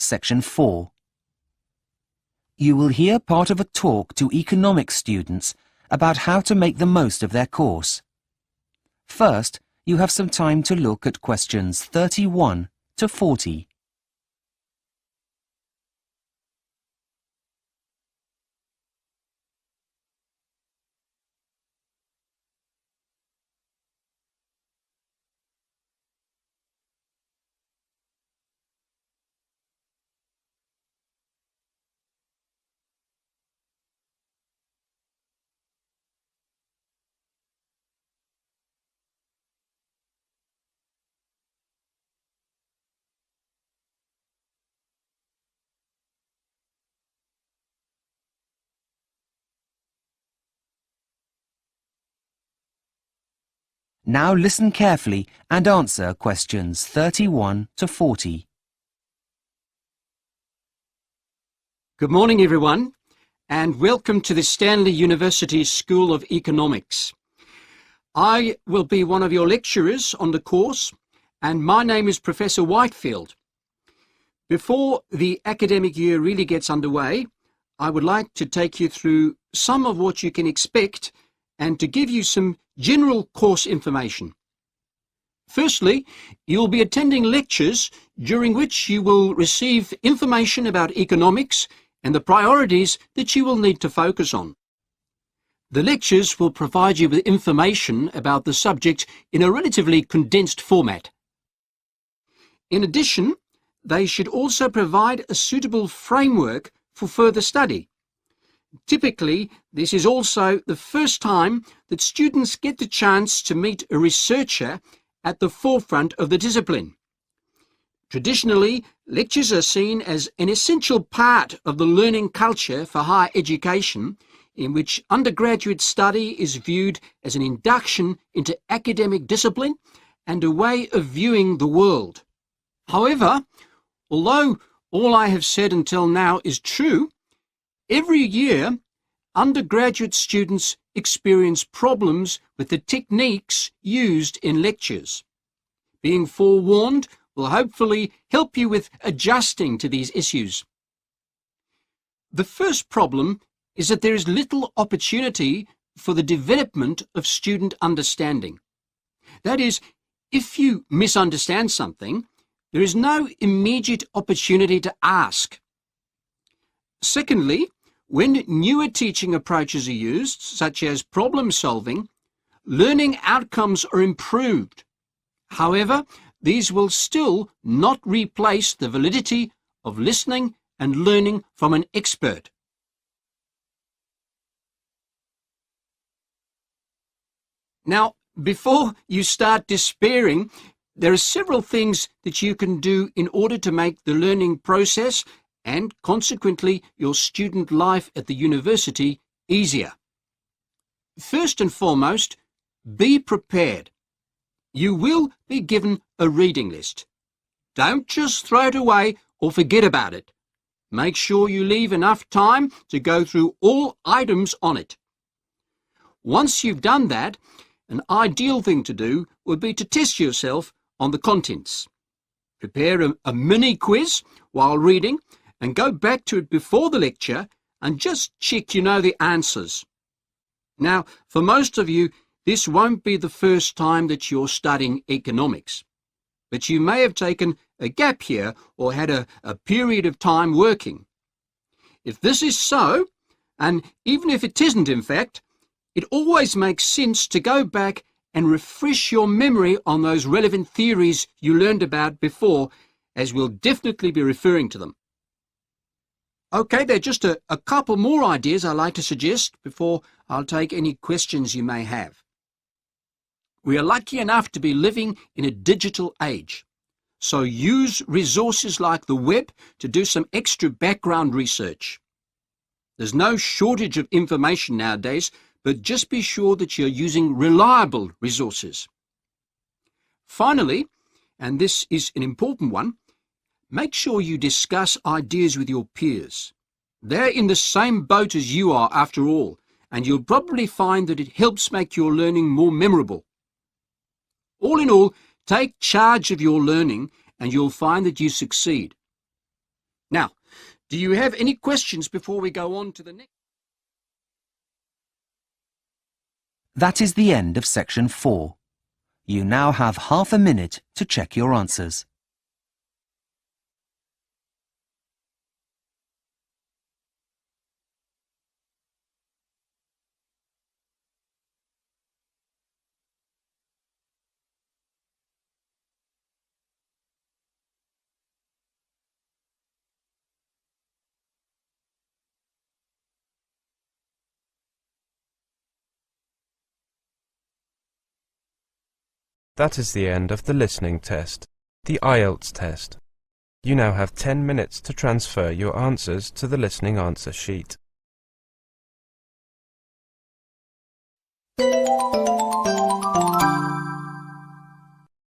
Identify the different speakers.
Speaker 1: Section 4. You will hear part of a talk to economics students about how to make the most of their course. First, you have some time to look at questions 31 to 40. Now listen carefully and answer questions 31 to 40.
Speaker 2: Good morning, everyone, and welcome to the Stanley University School of Economics. I will be one of your lecturers on the course, and my name is Professor Whitefield. Before the academic year really gets underway, I would like to take you through some of what you can expect and to give you some general course information. Firstly, you'll be attending lectures during which you will receive information about economics and the priorities that you will need to focus on. The lectures will provide you with information about the subject in a relatively condensed format. In addition, they should also provide a suitable framework for further study. Typically, this is also the first time that students get the chance to meet a researcher at the forefront of the discipline. Traditionally, lectures are seen as an essential part of the learning culture for higher education, in which undergraduate study is viewed as an induction into academic discipline and a way of viewing the world. However, although all I have said until now is true, every year, undergraduate students experience problems with the techniques used in lectures. Being forewarned will hopefully help you with adjusting to these issues. The first problem is that there is little opportunity for the development of student understanding. That is, if you misunderstand something, there is no immediate opportunity to ask. Secondly, when newer teaching approaches are used, such as problem solving, learning outcomes are improved. However, these will still not replace the validity of listening and learning from an expert. Now, before you start despairing, there are several things that you can do in order to make the learning process and consequently your student life at the university easier. First and foremost, be prepared. You will be given a reading list. Don't just throw it away or forget about it. Make sure you leave enough time to go through all items on it. Once you've done that, an ideal thing to do would be to test yourself on the contents. Prepare a mini quiz while reading and go back to it before the lecture and just check you know the answers. Now, for most of you, this won't be the first time that you're studying economics, but you may have taken a gap year or had a period of time working. If this is so, and even if it isn't in fact, it always makes sense to go back and refresh your memory on those relevant theories you learned about before, as we'll definitely be referring to them. Okay, there are just a couple more ideas I'd like to suggest before I'll take any questions you may have. We are lucky enough to be living in a digital age, so use resources like the web to do some extra background research. There's no shortage of information nowadays, but just be sure that you're using reliable resources. Finally, and this is an important one, make sure you discuss ideas with your peers. They're in the same boat as you are after all, and you'll probably find that it helps make your learning more memorable. All in all, take charge of your learning and you'll find that you succeed. Now, do you have any questions before we go on to the next?
Speaker 1: That is the end of section 4. You now have half a minute to check your answers.
Speaker 3: That is the end of the listening test, the IELTS test. You now have 10 minutes to transfer your answers to the listening answer sheet.